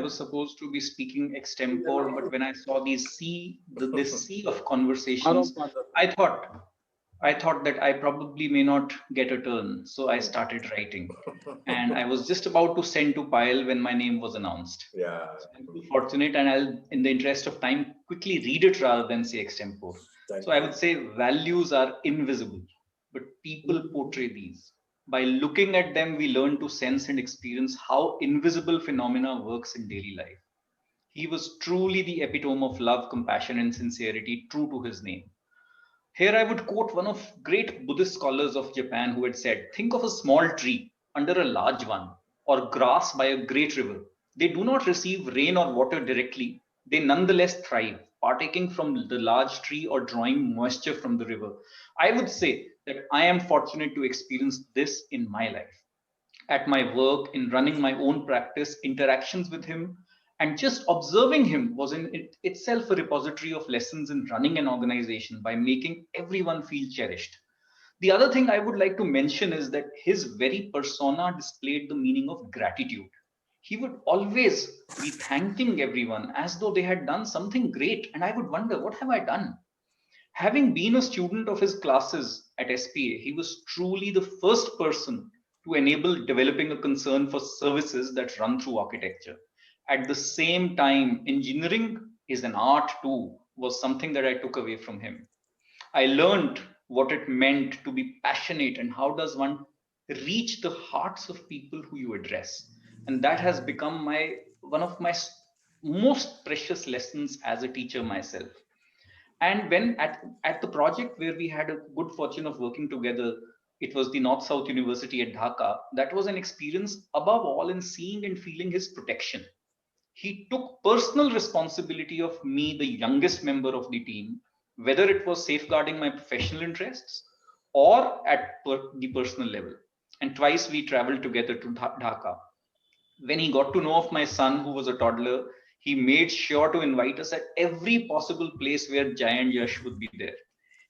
was supposed to be speaking extempore, but when I saw this sea of conversations, I thought I thought that I probably may not get a turn, so I started writing. And I was just about to send to Payal when my name was announced. Yeah. So I'm too fortunate, and I'll, in the interest of time, quickly read it rather than say extempore. So I would say values are invisible, but people portray these. By looking at them, we learn to sense and experience how invisible phenomena works in daily life. He was truly the epitome of love, compassion, and sincerity, true to his name. Here I would quote one of great Buddhist scholars of Japan who had said, think of a small tree under a large one, or grass by a great river. They do not receive rain or water directly. They nonetheless thrive, partaking from the large tree or drawing moisture from the river. I would say that I am fortunate to experience this in my life, at my work, in running my own practice, interactions with him, and just observing him was in itself a repository of lessons in running an organization by making everyone feel cherished. The other thing I would like to mention is that his very persona displayed the meaning of gratitude. He would always be thanking everyone as though they had done something great, and I would wonder, what have I done? Having been a student of his classes at SPA, he was truly the first person to enable developing a concern for services that run through architecture. At the same time, engineering is an art too, was something that I took away from him. I learned what it meant to be passionate and how does one reach the hearts of people who you address. And that has become my one of my most precious lessons as a teacher myself. And when at the project where we had a good fortune of working together, it was the North South University at Dhaka. That was an experience above all in seeing and feeling his protection. He took personal responsibility of me, the youngest member of the team, whether it was safeguarding my professional interests or at the personal level. And twice we traveled together to Dhaka. When he got to know of my son, who was a toddler, he made sure to invite us at every possible place where Giant Yash would be there.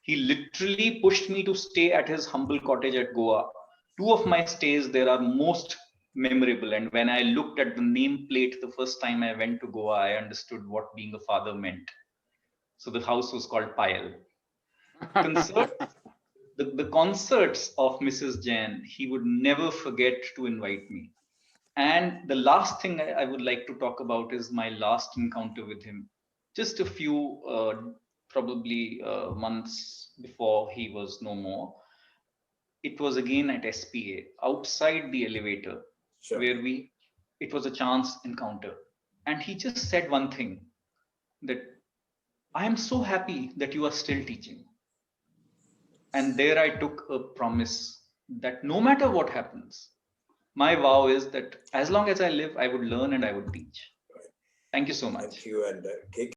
He literally pushed me to stay at his humble cottage at Goa. Two of my stays there are most memorable. And when I looked at the nameplate the first time I went to Goa, I understood what being a father meant. So the house was called Payal. Concert, the concerts of Mrs. Jain, he would never forget to invite me. And the last thing I would like to talk about is my last encounter with him. Just a few, probably months before he was no more. It was again at SPA, outside the elevator, where it was a chance encounter. And he just said one thing, that I am so happy that you are still teaching. And there I took a promise that no matter what happens, my vow is that as long as I live, I would learn and I would teach. Thank you so much. Thank you, and take